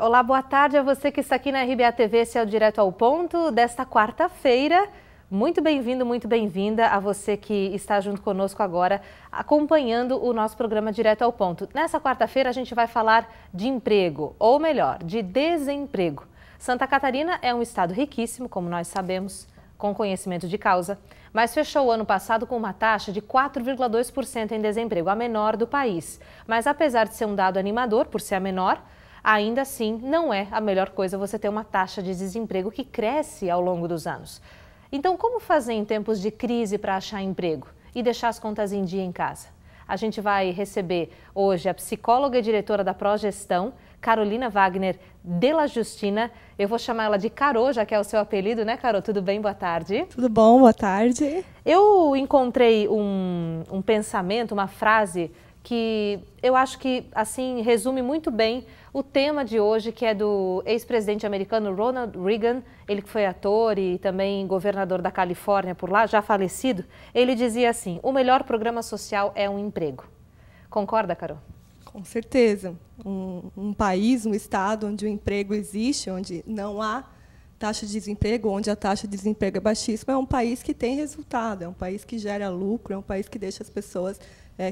Olá, boa tarde a você que está aqui na RBA TV, esse é o Direto ao Ponto desta quarta-feira. Muito bem-vindo, muito bem-vinda a você que está junto conosco agora, acompanhando o nosso programa Direto ao Ponto. Nessa quarta-feira a gente vai falar de emprego, ou melhor, de desemprego. Santa Catarina é um estado riquíssimo, como nós sabemos, com conhecimento de causa, mas fechou o ano passado com uma taxa de 4,2% em desemprego, a menor do país. Mas apesar de ser um dado animador, por ser a menor, ainda assim não é a melhor coisa você ter uma taxa de desemprego que cresce ao longo dos anos. Então, como fazer em tempos de crise para achar emprego e deixar as contas em dia em casa? A gente vai receber hoje a psicóloga e diretora da Progestão, Carolina Wagner Della Justina. Eu vou chamar ela de Carô, já que é o seu apelido, né, Carô? Tudo bem? Boa tarde. Tudo bom? Boa tarde. Eu encontrei um pensamento, uma frase que eu acho que assim resume muito bem o tema de hoje, que é do ex-presidente americano Ronald Reagan, ele que foi ator e também governador da Califórnia por lá, já falecido. Ele dizia assim: o melhor programa social é um emprego. Concorda, Carol? Com certeza. Um país, um estado onde o emprego existe, onde não há taxa de desemprego, onde a taxa de desemprego é baixíssima, é um país que tem resultado, é um país que gera lucro, é um país que deixa as pessoas,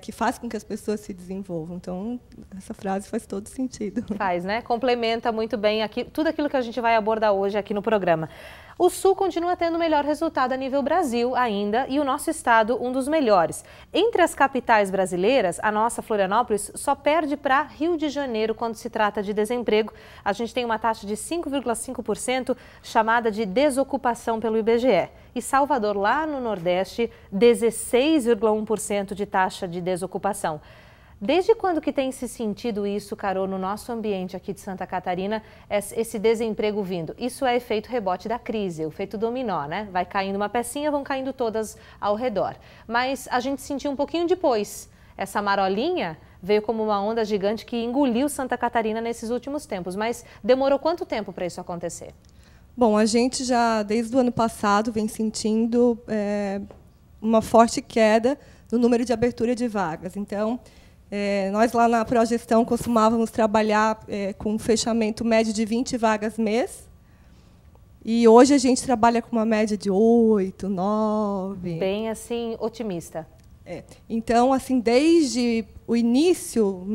que faz com que as pessoas se desenvolvam. Então, essa frase faz todo sentido. Faz, né? Complementa muito bem aqui, tudo aquilo que a gente vai abordar hoje aqui no programa. O Sul continua tendo o melhor resultado a nível Brasil ainda e o nosso estado um dos melhores. Entre as capitais brasileiras, a nossa Florianópolis só perde para Rio de Janeiro quando se trata de desemprego. A gente tem uma taxa de 5,5% chamada de desocupação pelo IBGE. E Salvador, lá no Nordeste, 16,1% de taxa de desocupação. Desde quando que tem se sentido isso, Carol, no nosso ambiente aqui de Santa Catarina, esse desemprego vindo? Isso é efeito rebote da crise, o efeito dominó, né? Vai caindo uma pecinha, vão caindo todas ao redor. Mas a gente sentiu um pouquinho depois. Essa marolinha veio como uma onda gigante que engoliu Santa Catarina nesses últimos tempos. Mas demorou quanto tempo para isso acontecer? Bom, a gente já, desde o ano passado, vem sentindo uma forte queda no número de abertura de vagas. Então, nós lá na Progestão costumávamos trabalhar com um fechamento médio de 20 vagas mês. E hoje a gente trabalha com uma média de 8, 9. Bem assim, otimista. Então, assim, desde o início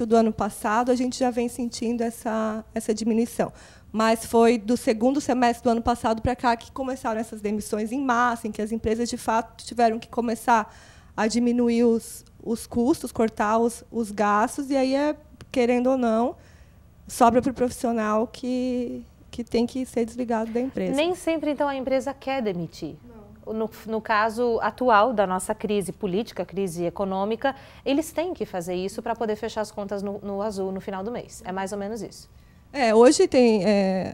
do ano passado, a gente já vem sentindo essa diminuição. Mas foi do segundo semestre do ano passado para cá que começaram essas demissões em massa, em que as empresas, de fato, tiveram que começar a diminuir os custos, cortar os gastos, e aí, querendo ou não, sobra para o profissional que tem que ser desligado da empresa. Nem sempre, então, a empresa quer demitir. No caso atual da nossa crise política, crise econômica, eles têm que fazer isso para poder fechar as contas no azul no final do mês. É mais ou menos isso. Hoje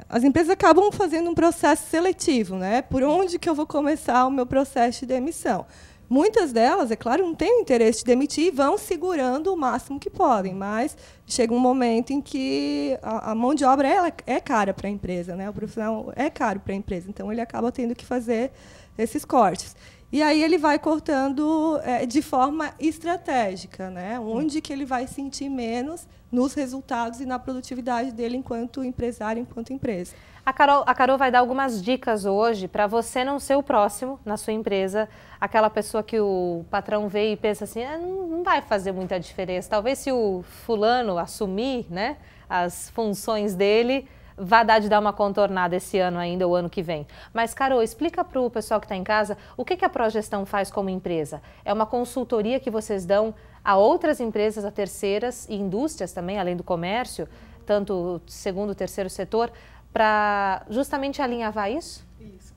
as empresas acabam fazendo um processo seletivo, né? Por onde que eu vou começar o meu processo de demissão? Muitas delas, é claro, não têm interesse de demitir e vão segurando o máximo que podem, mas chega um momento em que a mão de obra é cara para a empresa, né? O profissional é caro para a empresa, então ele acaba tendo que fazer esses cortes. E aí ele vai cortando de forma estratégica, né? Onde que ele vai sentir menos nos resultados e na produtividade dele enquanto empresário, enquanto empresa. A Carol vai dar algumas dicas hoje para você não ser o próximo na sua empresa, aquela pessoa que o patrão vê e pensa assim, não vai fazer muita diferença. Talvez se o fulano assumir, né, as funções dele, vá dar de dar uma contornada esse ano ainda, o ano que vem. Mas, Carol, explica para o pessoal que está em casa o que a Progestão faz como empresa. É uma consultoria que vocês dão a outras empresas, a terceiras e indústrias também, além do comércio, tanto o segundo e terceiro setor, para justamente alinhavar isso? Isso.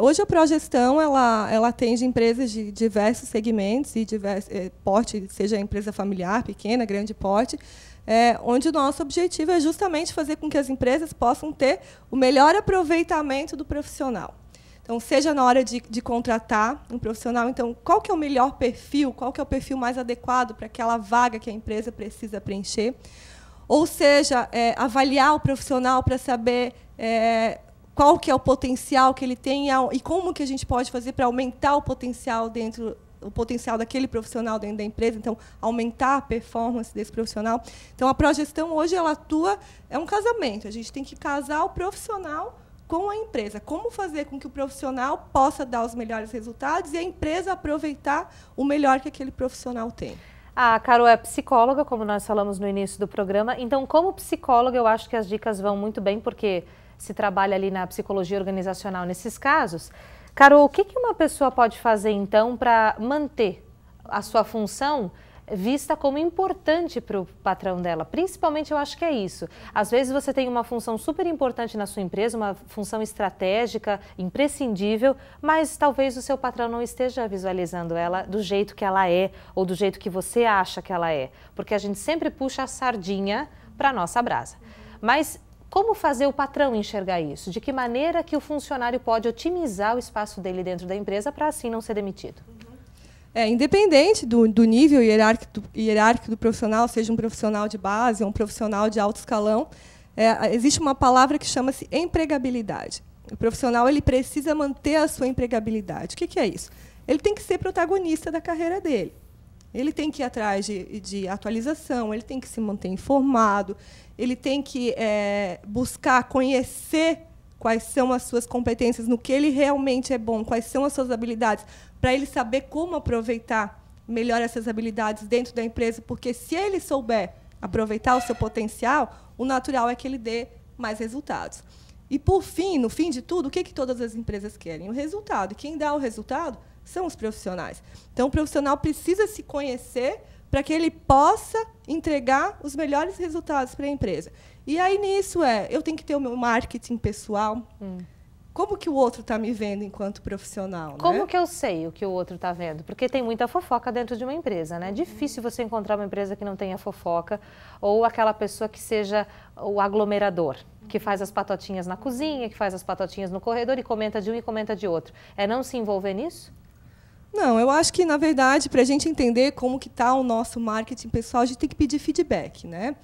Hoje a Progestão ela atende empresas de diversos segmentos e porte, seja empresa familiar, pequena, grande porte, onde o nosso objetivo é justamente fazer com que as empresas possam ter o melhor aproveitamento do profissional. Então, seja na hora de contratar um profissional, então, qual que é o melhor perfil, qual que é o perfil mais adequado para aquela vaga que a empresa precisa preencher, ou seja, avaliar o profissional para saber qual que é o potencial que ele tem e como que a gente pode fazer para aumentar o potencial dentro o potencial daquele profissional dentro da empresa, então aumentar a performance desse profissional. Então a progestão hoje ela atua, é um casamento, a gente tem que casar o profissional com a empresa. Como fazer com que o profissional possa dar os melhores resultados e a empresa aproveitar o melhor que aquele profissional tem. A Carol é psicóloga, como nós falamos no início do programa, então como psicóloga eu acho que as dicas vão muito bem, porque se trabalha ali na psicologia organizacional nesses casos. Carol, o que uma pessoa pode fazer então para manter a sua função vista como importante para o patrão dela? Principalmente eu acho que é isso. Às vezes você tem uma função super importante na sua empresa, uma função estratégica, imprescindível, mas talvez o seu patrão não esteja visualizando ela do jeito que ela é ou do jeito que você acha que ela é. Porque a gente sempre puxa a sardinha para a nossa brasa. Mas como fazer o patrão enxergar isso? De que maneira que o funcionário pode otimizar o espaço dele dentro da empresa para assim não ser demitido? Independente do nível hierárquico do profissional, seja um profissional de base ou um profissional de alto escalão, existe uma palavra que chama-se empregabilidade. O profissional ele precisa manter a sua empregabilidade. O que é isso? Ele tem que ser protagonista da carreira dele. Ele tem que ir atrás de atualização, ele tem que se manter informado, ele tem que buscar conhecer quais são as suas competências, no que ele realmente é bom, quais são as suas habilidades, para ele saber como aproveitar melhor essas habilidades dentro da empresa, porque se ele souber aproveitar o seu potencial, o natural é que ele dê mais resultados. E, por fim, no fim de tudo, o que todas as empresas querem? O resultado. E quem dá o resultado são os profissionais. Então, o profissional precisa se conhecer para que ele possa entregar os melhores resultados para a empresa. E aí, nisso, eu tenho que ter o meu marketing pessoal. Como que o outro está me vendo enquanto profissional? Como que eu sei o que o outro está vendo? Porque tem muita fofoca dentro de uma empresa, né? É difícil você encontrar uma empresa que não tenha fofoca ou aquela pessoa que seja o aglomerador, que faz as patotinhas na cozinha, que faz as patotinhas no corredor e comenta de um e comenta de outro. É não se envolver nisso? Não, eu acho que, na verdade, para a gente entender como que está o nosso marketing pessoal, a gente tem que pedir feedback, né?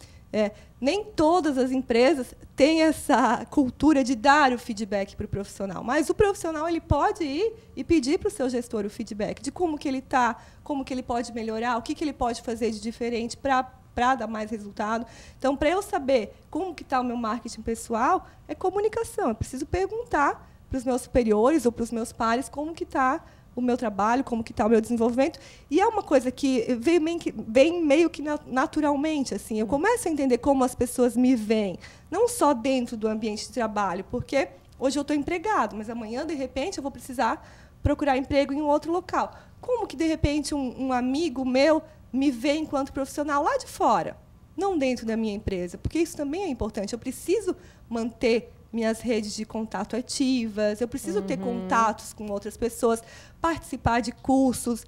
Nem todas as empresas têm essa cultura de dar o feedback para o profissional, mas o profissional ele pode ir e pedir para o seu gestor o feedback de como que ele está, como que ele pode melhorar, o que ele pode fazer de diferente para dar mais resultado. Então, para eu saber como que está o meu marketing pessoal, é comunicação. Eu preciso perguntar para os meus superiores ou para os meus pares como que está o meu trabalho, como que está o meu desenvolvimento. E é uma coisa que vem meio que naturalmente. Assim, eu começo a entender como as pessoas me veem, não só dentro do ambiente de trabalho, porque hoje eu estou empregado, mas amanhã, de repente, eu vou precisar procurar emprego em um outro local. Como que, de repente, um amigo meu me vê enquanto profissional lá de fora, não dentro da minha empresa? Porque isso também é importante. Eu preciso manter minhas redes de contato ativas, eu preciso ter contatos com outras pessoas, participar de cursos.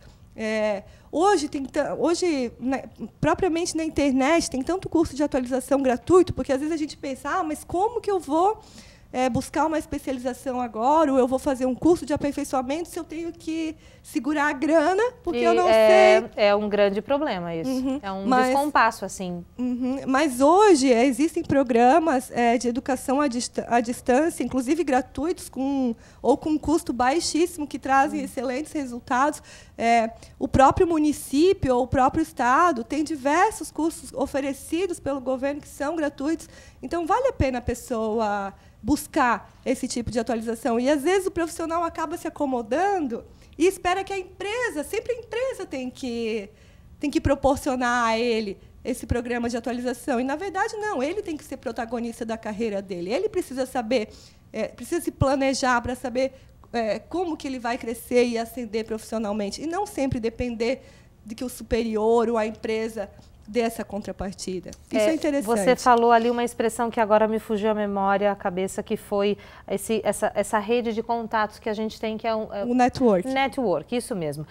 Hoje, propriamente na internet, tem tanto curso de atualização gratuito, porque às vezes a gente pensa, mas como que eu vou buscar uma especialização agora, ou eu vou fazer um curso de aperfeiçoamento se eu tenho que segurar a grana, porque eu não sei. É um grande problema isso. É um descompasso, assim. Mas hoje existem programas de educação à distância, inclusive gratuitos, ou com custo baixíssimo, que trazem excelentes resultados. O próprio município ou o próprio estado tem diversos cursos oferecidos pelo governo que são gratuitos. Então, vale a pena a pessoa buscar esse tipo de atualização. E, às vezes, o profissional acaba se acomodando e espera que sempre a empresa tem que proporcionar a ele esse programa de atualização. E, na verdade, não. Ele tem que ser protagonista da carreira dele. Ele precisa saber, precisa se planejar para saber como que ele vai crescer e ascender profissionalmente. E não sempre depender de que o superior ou a empresa dessa contrapartida. Isso é interessante. Você falou ali uma expressão que agora me fugiu à memória, à cabeça, que foi essa rede de contatos que a gente tem, que é o network. Network, isso mesmo.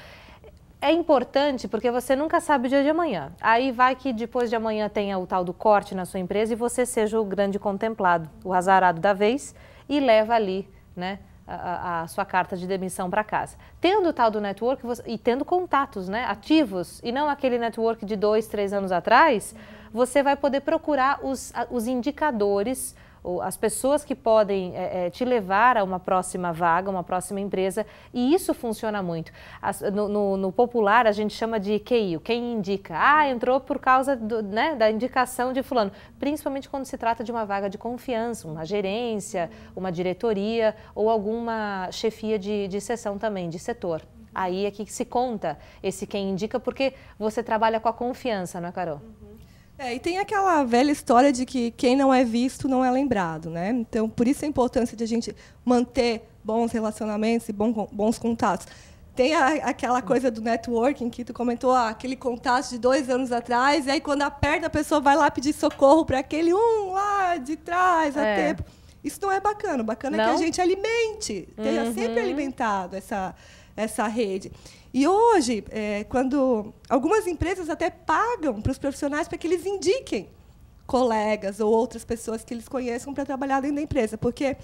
É importante porque você nunca sabe o dia de amanhã. Aí vai que depois de amanhã tenha o tal do corte na sua empresa e você seja o grande contemplado, o azarado da vez, e leva ali, né, a sua carta de demissão para casa. Tendo o tal do network e tendo contatos, né, ativos, e não aquele network de 2, 3 anos atrás, você vai poder procurar os indicadores as pessoas que podem te levar a uma próxima vaga, uma próxima empresa, e isso funciona muito. No popular, a gente chama de QI, quem indica. Entrou por causa da indicação de fulano, principalmente quando se trata de uma vaga de confiança, uma gerência, uma diretoria ou alguma chefia de seção também, de setor. Aí é que se conta esse quem indica, porque você trabalha com a confiança, não é, Carol? E tem aquela velha história de que quem não é visto não é lembrado, né? Então, por isso a importância de a gente manter bons relacionamentos e bons contatos. Tem aquela coisa do networking que tu comentou, aquele contato de 2 anos atrás, e aí quando aperta a pessoa vai lá pedir socorro para aquele lá de trás, há tempo. Isso não é bacana. Bacana é que a gente alimente, tenha sempre alimentado essa rede. E hoje, quando algumas empresas até pagam para os profissionais para que eles indiquem colegas ou outras pessoas que eles conheçam para trabalhar dentro da empresa. Porque,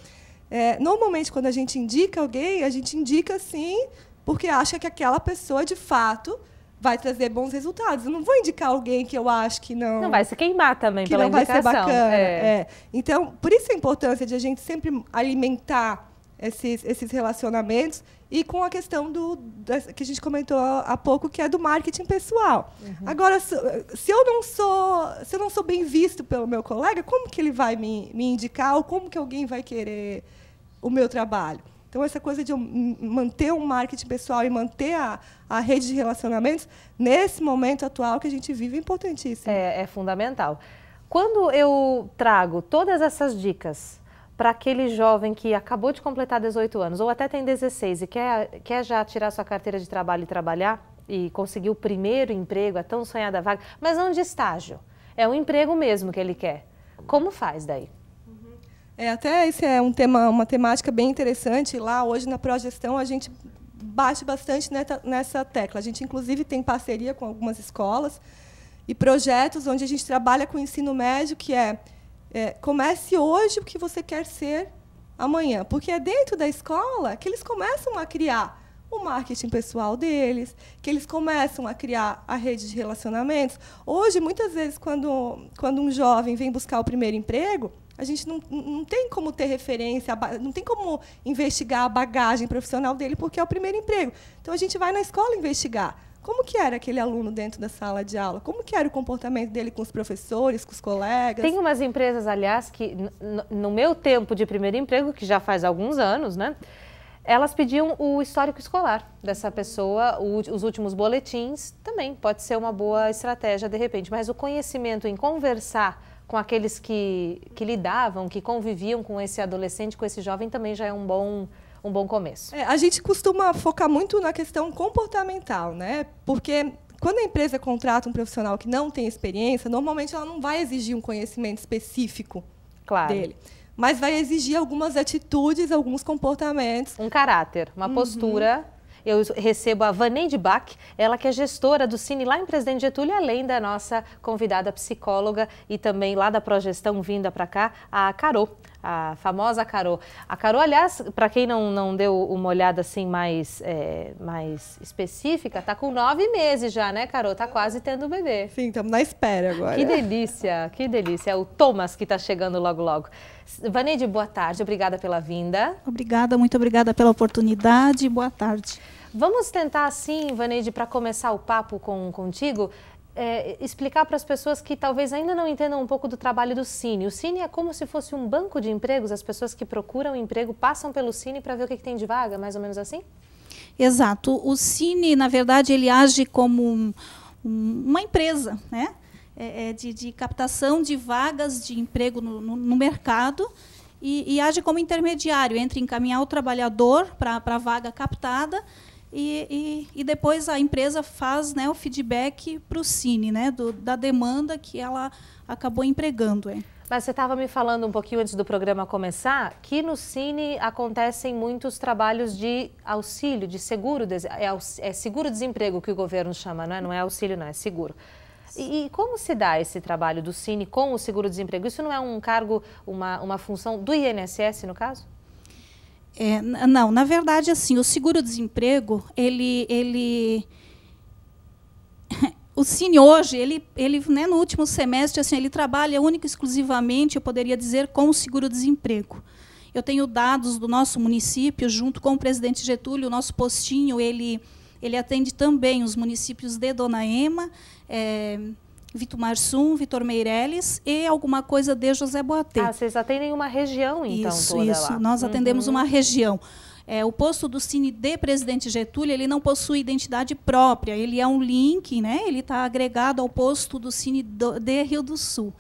normalmente, quando a gente indica alguém, a gente indica, sim, porque acha que aquela pessoa, de fato, vai trazer bons resultados. Eu não vou indicar alguém que eu acho que não... Não vai se queimar também pela indicação. Que não vai ser bacana. Então, por isso a importância de a gente sempre alimentar esses relacionamentos, e com a questão que a gente comentou há pouco, que é do marketing pessoal. Agora, se eu não sou bem visto pelo meu colega, como que ele vai me indicar, ou como que alguém vai querer o meu trabalho? Então, essa coisa de manter um marketing pessoal e manter a rede de relacionamentos, nesse momento atual que a gente vive, é importantíssimo. É fundamental. Quando eu trago todas essas dicas para aquele jovem que acabou de completar 18 anos, ou até tem 16 e quer já tirar sua carteira de trabalho e trabalhar, e conseguir o primeiro emprego, a tão sonhada vaga, mas não de estágio, é um emprego mesmo que ele quer. Como faz daí? Até esse é uma temática bem interessante. Lá, hoje, na Progestão, a gente bate bastante nessa tecla. A gente, inclusive, tem parceria com algumas escolas e projetos onde a gente trabalha com o ensino médio, que comece hoje o que você quer ser amanhã. Porque é dentro da escola que eles começam a criar o marketing pessoal deles, que eles começam a criar a rede de relacionamentos. Hoje, muitas vezes, quando um jovem vem buscar o primeiro emprego, a gente não tem como ter referência, não tem como investigar a bagagem profissional dele, porque é o primeiro emprego. Então, a gente vai na escola investigar. Como que era aquele aluno dentro da sala de aula? Como que era o comportamento dele com os professores, com os colegas? Tem umas empresas, aliás, que no meu tempo de primeiro emprego, que já faz alguns anos, né, elas pediam o histórico escolar dessa pessoa, os últimos boletins, também pode ser uma boa estratégia de repente, mas o conhecimento em conversar com aqueles que lidavam, que conviviam com esse adolescente, com esse jovem, também já é um bom começo. A gente costuma focar muito na questão comportamental, né? Porque quando a empresa contrata um profissional que não tem experiência, normalmente ela não vai exigir um conhecimento específico dele, mas vai exigir algumas atitudes, alguns comportamentos. Um caráter, uma postura. Eu recebo a Vaneide Bach, ela que é gestora do Cine lá em Presidente Getúlio, além da nossa convidada psicóloga e também lá da Progestão vinda para cá, a Carô, a famosa Carô. A Carô, aliás, para quem não deu uma olhada assim mais específica, está com 9 meses já, né, Carô? Está quase tendo bebê. Sim, estamos na espera agora. Que delícia, que delícia. É o Thomas que está chegando logo, logo. Vaneide, boa tarde, obrigada pela vinda. Obrigada, muito obrigada pela oportunidade, boa tarde. Vamos tentar, assim, Vaneide, para começar o papo contigo, explicar para as pessoas que talvez ainda não entendam um pouco do trabalho do Cine. O Cine é como se fosse um banco de empregos, as pessoas que procuram emprego passam pelo Cine para ver o que tem de vaga, mais ou menos assim? Exato. O Cine, na verdade, ele age como uma empresa, né? De captação de vagas de emprego no mercado e age como intermediário entre encaminhar o trabalhador para a vaga captada e depois a empresa faz, né, o feedback para o Cine, né, da demanda que ela acabou empregando. Mas você estava me falando um pouquinho antes do programa começar que no Cine acontecem muitos trabalhos de auxílio, de seguro, seguro-desemprego que o governo chama, não é auxílio, não, é seguro. E como se dá esse trabalho do Cine com o seguro-desemprego? Isso não é um cargo, uma função do INSS, no caso? Não, na verdade, assim, o seguro-desemprego, ele o Cine hoje, ele né, no último semestre, assim, ele trabalha única e exclusivamente, eu poderia dizer, com o seguro-desemprego. Eu tenho dados do nosso município, junto com o presidente Getúlio, o nosso postinho, ele atende também os municípios de Dona Ema, Vitumarsum, Vitor Meireles e alguma coisa de José Boatê. Ah, vocês atendem uma região, então, isso, toda isso. Lá. Nós atendemos uma região. O posto do Cine de Presidente Getúlio, ele não possui identidade própria, ele é um link, né? Ele está agregado ao posto do Cine de Rio do Sul.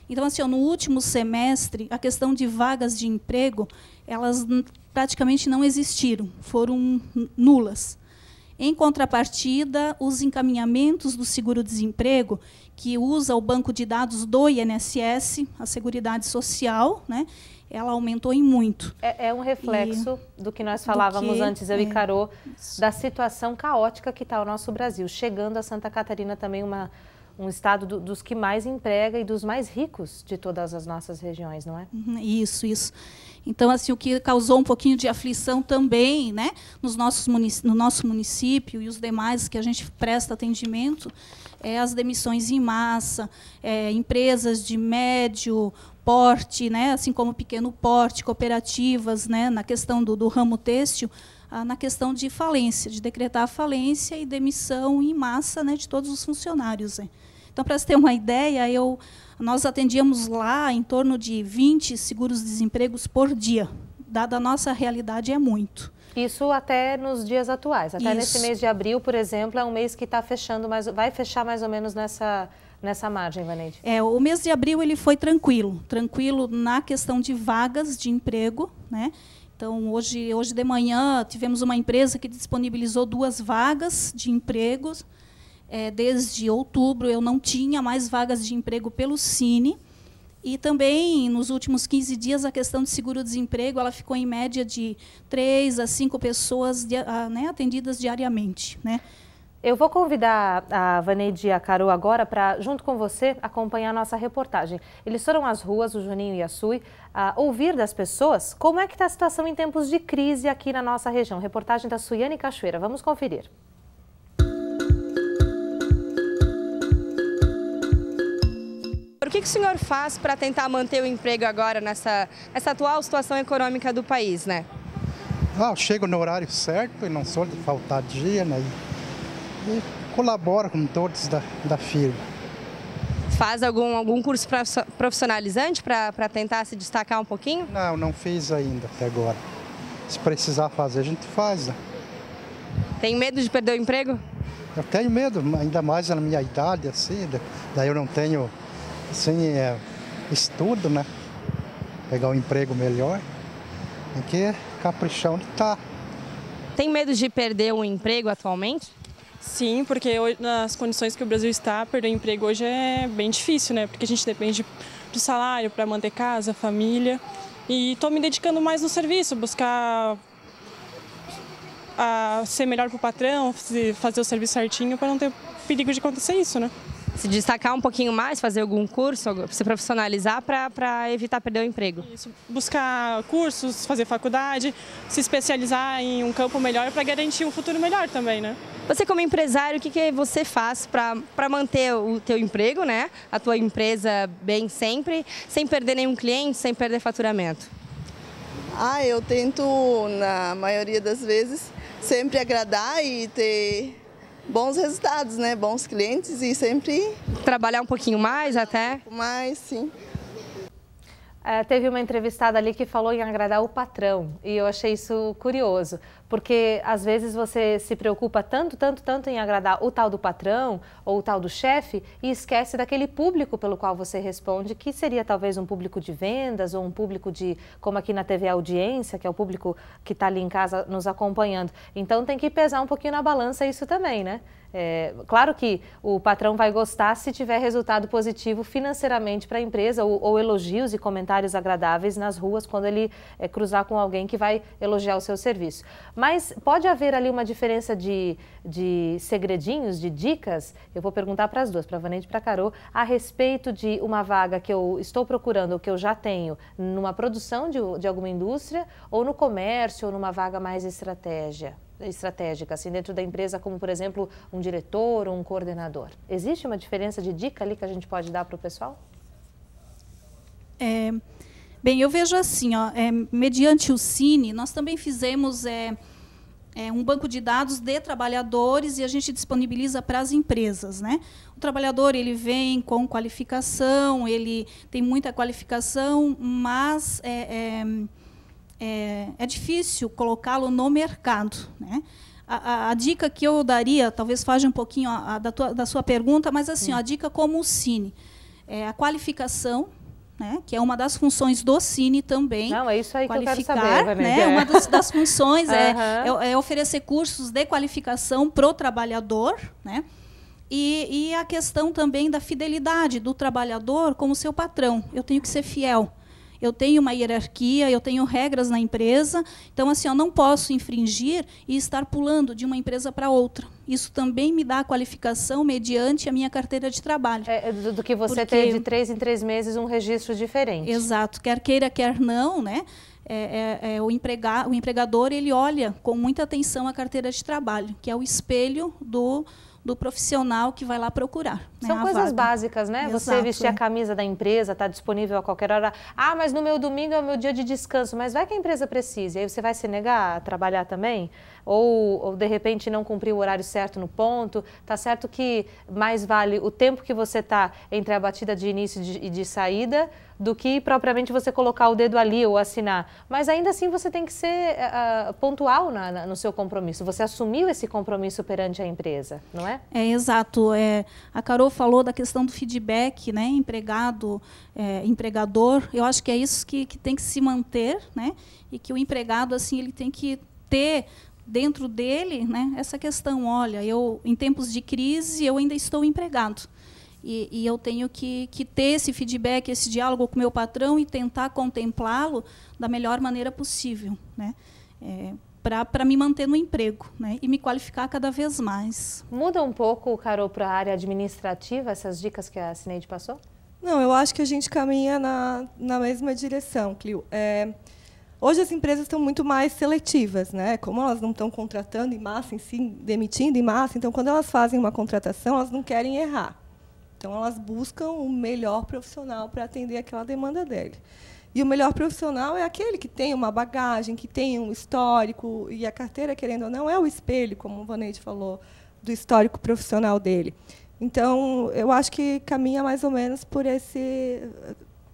Então, assim, no último semestre, a questão de vagas de emprego, elas praticamente não existiram, foram nulas. Em contrapartida, os encaminhamentos do seguro-desemprego, que usa o banco de dados do INSS, a Seguridade Social, né, ela aumentou em muito. É um reflexo do que nós falávamos antes, eu e Carô, da situação caótica que está o nosso Brasil. Chegando a Santa Catarina também um estado dos que mais emprega e dos mais ricos de todas as nossas regiões, não é? Isso. Então, assim, o que causou um pouquinho de aflição também, né, no nosso município e os demais que a gente presta atendimento, as demissões em massa, empresas de médio porte, né, assim como pequeno porte, cooperativas, né, na questão do ramo têxtil, na questão de falência, de decretar a falência e demissão em massa, né, de todos os funcionários. Então, para você ter uma ideia, nós atendíamos lá em torno de 20 seguros-desempregos por dia. Dada a nossa realidade, é muito. Isso até nos dias atuais. Até nesse mês de abril, por exemplo, é um mês que está fechando, mas vai fechar mais ou menos nessa margem, Vaneide. O mês de abril ele foi tranquilo na questão de vagas de emprego, né? Então, hoje de manhã, tivemos uma empresa que disponibilizou 2 vagas de empregos. Desde outubro, eu não tinha mais vagas de emprego pelo Cine. E também, nos últimos 15 dias, a questão de seguro-desemprego ela ficou em média de 3 a 5 pessoas né, atendidas diariamente, né? Eu vou convidar a Vaneide e a Carô agora para, junto com você, acompanhar a nossa reportagem. Eles foram às ruas, o Juninho e a Sui, a ouvir das pessoas como é que está a situação em tempos de crise aqui na nossa região. Reportagem da Suiane Cachoeira. Vamos conferir. O que o senhor faz para tentar manter o emprego agora nessa atual situação econômica do país, né? Eu chego no horário certo e não sou de faltar dia, né? E colaboro com todos da firma. Faz algum curso profissionalizante para tentar se destacar um pouquinho? Não fiz ainda até agora. Se precisar fazer, a gente faz, né? Tem medo de perder o emprego? Eu tenho medo, ainda mais na minha idade, assim, daí eu não tenho, assim, estudo, né? Pegar um emprego melhor, tem que caprichar onde está. Tem medo de perder um emprego atualmente? Sim, porque hoje, nas condições que o Brasil está, perder o emprego hoje é bem difícil, né? Porque a gente depende do salário para manter casa, família. E estou me dedicando mais no serviço, buscar ser melhor para o patrão, fazer o serviço certinho para não ter perigo de acontecer isso, né? Se destacar um pouquinho mais, fazer algum curso, se profissionalizar para evitar perder o emprego. Isso, buscar cursos, fazer faculdade, se especializar em um campo melhor para garantir um futuro melhor também, né? Você como empresário, o que você faz para manter o teu emprego, né? A tua empresa bem sempre, sem perder nenhum cliente, sem perder faturamento? Eu tento, na maioria das vezes, sempre agradar e ter bons resultados, né? Bons clientes e sempre... Trabalhar um pouquinho mais até? Mais, sim. Teve uma entrevistada ali que falou em agradar o patrão e eu achei isso curioso, porque às vezes você se preocupa tanto em agradar o tal do patrão ou o tal do chefe e esquece daquele público pelo qual você responde, que seria talvez um público de vendas ou um público de, como aqui na TV Audiência, que é o público que está ali em casa nos acompanhando. Então tem que pesar um pouquinho na balança isso também, né? Claro que o patrão vai gostar se tiver resultado positivo financeiramente para a empresa ou elogios e comentários agradáveis nas ruas quando ele cruzar com alguém que vai elogiar o seu serviço. Mas pode haver ali uma diferença de segredinhos, de dicas? Eu vou perguntar para as duas, para a Vaneide e para a Carô, a respeito de uma vaga que eu estou procurando ou que eu já tenho numa produção de alguma indústria ou no comércio ou numa vaga mais estratégia. estratégica, assim, dentro da empresa, como, por exemplo, um diretor ou um coordenador? Existe uma diferença de dica ali que a gente pode dar para o pessoal? Bem, eu vejo assim, ó, mediante o Cine, nós também fizemos um banco de dados de trabalhadores e a gente disponibiliza para as empresas, né? O trabalhador ele vem com qualificação, ele tem muita qualificação, mas é difícil colocá-lo no mercado, né? A dica que eu daria, talvez faja um pouquinho da sua pergunta, mas assim, a dica como o Cine, a qualificação, né, que é uma das funções do Cine também. Não, é isso aí que eu quero saber, Vanessa. Né, uma das funções é oferecer cursos de qualificação para o trabalhador, né, e a questão também da fidelidade do trabalhador como seu patrão. Eu tenho que ser fiel. Eu tenho uma hierarquia, eu tenho regras na empresa, então assim, eu não posso infringir e estar pulando de uma empresa para outra. Isso também me dá a qualificação mediante a minha carteira de trabalho. Do que você ter de 3 em 3 meses um registro diferente. Exato, quer queira, quer não, né? O empregador ele olha com muita atenção a carteira de trabalho, que é o espelho do profissional que vai lá procurar. São coisas básicas, né? Exato, você vestir a camisa da empresa, está disponível a qualquer hora. Ah, mas no meu domingo é o meu dia de descanso. Mas vai que a empresa precise. Aí você vai se negar a trabalhar também? Ou de repente, não cumprir o horário certo no ponto? Tá certo que mais vale o tempo que você está entre a batida de início e de saída do que propriamente você colocar o dedo ali ou assinar. Mas ainda assim você tem que ser pontual no seu compromisso. Você assumiu esse compromisso perante a empresa, não é? Exato. A Carol falou da questão do feedback, né? Empregado, empregador. Eu acho que é isso que tem que se manter, né? E que o empregado assim ele tem que ter dentro dele, né, essa questão. Olha, em tempos de crise eu ainda estou empregado. E eu tenho que ter esse feedback, esse diálogo com o meu patrão e tentar contemplá-lo da melhor maneira possível, né? Para me manter no emprego, né? E me qualificar cada vez mais. Muda um pouco, Carol, para a área administrativa, essas dicas que a Cineide passou? Não, eu acho que a gente caminha na mesma direção, Clio. Hoje as empresas estão muito mais seletivas, né? Como elas não estão contratando em massa, em si, demitindo em massa, então, quando elas fazem uma contratação, elas não querem errar. Então, elas buscam o melhor profissional para atender aquela demanda dele. E o melhor profissional é aquele que tem uma bagagem, que tem um histórico, e a carteira, querendo ou não, é o espelho, como o Vaneide falou, do histórico profissional dele. Então, eu acho que caminha mais ou menos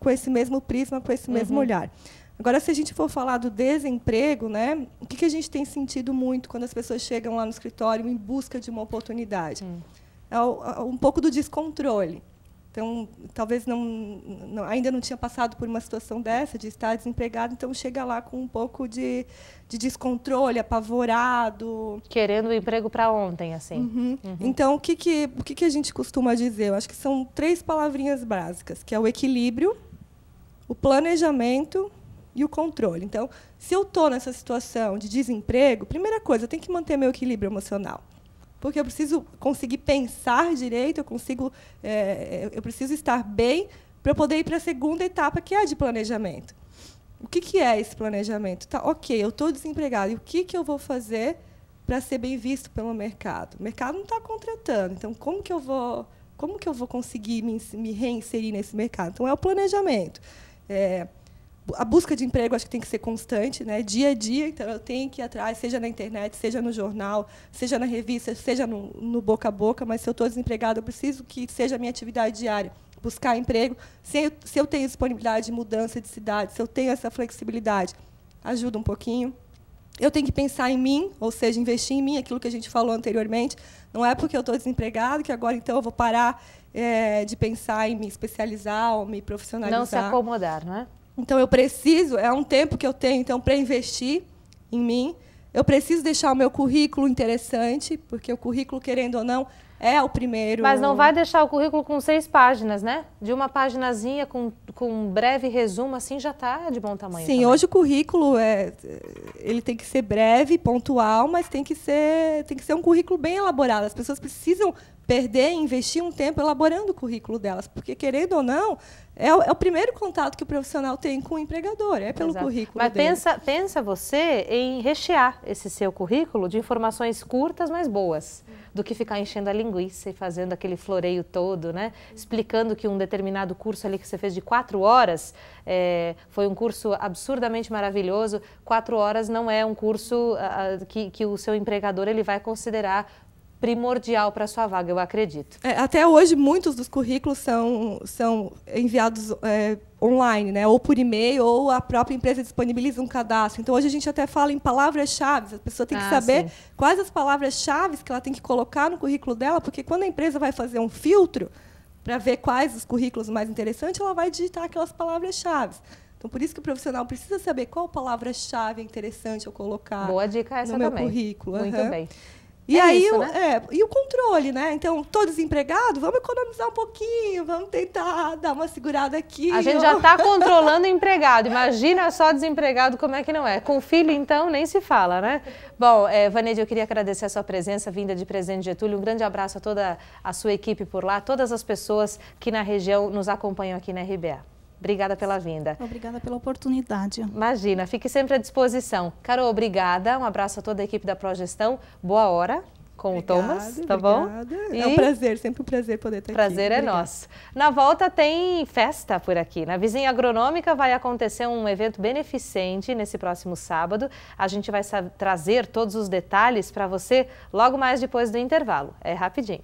com esse mesmo prisma, com esse mesmo olhar. Agora, se a gente for falar do desemprego, né, o que a gente tem sentido muito quando as pessoas chegam lá no escritório em busca de uma oportunidade? Um pouco do descontrole. Então, talvez ainda não tinha passado por uma situação dessa, de estar desempregado, então chega lá com um pouco de descontrole, apavorado. Querendo o emprego para ontem, assim. Então, o que a gente costuma dizer? Eu acho que são 3 palavrinhas básicas, que é o equilíbrio, o planejamento e o controle. Então, se eu estou nessa situação de desemprego, primeira coisa, eu tenho que manter meu equilíbrio emocional. Porque eu preciso conseguir pensar direito, eu preciso estar bem para eu poder ir para a segunda etapa, que é a de planejamento. O que é esse planejamento? Tá, ok, eu estou desempregado, e o que eu vou fazer para ser bem visto pelo mercado? O mercado não está contratando, então como que eu vou conseguir me reinserir nesse mercado? Então, é o planejamento. A busca de emprego acho que tem que ser constante, né? Dia a dia, então eu tenho que ir atrás, seja na internet, seja no jornal, seja na revista, seja no boca a boca, mas se eu estou desempregado, eu preciso que seja a minha atividade diária, buscar emprego. Se eu tenho disponibilidade de mudança de cidade, se eu tenho essa flexibilidade, ajuda um pouquinho. Eu tenho que pensar em mim, ou seja, investir em mim, aquilo que a gente falou anteriormente. Não é porque eu estou desempregado que agora então eu vou parar de pensar em me especializar ou me profissionalizar. Não se acomodar, não é? Então, eu preciso, é um tempo que eu tenho então, para investir em mim. Eu preciso deixar o meu currículo interessante, porque o currículo, querendo ou não, é o primeiro... Mas não vai deixar o currículo com 6 páginas, né? De uma paginazinha com um breve resumo, assim, já está de bom tamanho. Sim, também. Hoje o currículo ele tem que ser breve, pontual, mas tem que ser um currículo bem elaborado. As pessoas precisam perder e investir um tempo elaborando o currículo delas, porque, querendo ou não, é o primeiro contato que o profissional tem com o empregador, é pelo Exato. currículo Mas dele. pensa você em rechear esse seu currículo de informações curtas, mas boas, do que ficar enchendo a linguiça e fazendo aquele floreio todo, né? Explicando que um determinado curso ali que você fez de 4 horas foi um curso absurdamente maravilhoso. 4 horas não é um curso que o seu empregador ele vai considerar primordial para a sua vaga, eu acredito. Até hoje, muitos dos currículos são enviados online, né? Ou por e-mail, ou a própria empresa disponibiliza um cadastro. Então, hoje a gente até fala em palavras-chave. A pessoa tem que saber quais as palavras-chave que ela tem que colocar no currículo dela, porque quando a empresa vai fazer um filtro para ver quais os currículos mais interessantes, ela vai digitar aquelas palavras-chave. Então, por isso que o profissional precisa saber qual palavra-chave é interessante eu colocar Boa dica essa no meu também. currículo. Muito bem. E aí, isso, né? E o controle, né? Então, tô desempregado, vamos economizar um pouquinho, vamos tentar dar uma segurada aqui. A gente já está controlando o empregado, imagina só desempregado, como é que não é? Com filho, então, nem se fala, né? Bom, Vaneide, eu queria agradecer a sua presença, vinda de Presidente Getúlio, um grande abraço a toda a sua equipe por lá, todas as pessoas que na região nos acompanham aqui na RBA. Obrigada pela vinda. Obrigada pela oportunidade. Imagina, fique sempre à disposição. Carol, obrigada. Um abraço a toda a equipe da Progestão. Boa hora com o Thomas, tá bom? É um prazer, sempre um prazer poder estar aqui. Prazer é nosso. Na volta tem festa por aqui. Na Vizinha Agronômica vai acontecer um evento beneficente nesse próximo sábado. A gente vai trazer todos os detalhes para você logo mais depois do intervalo. É rapidinho.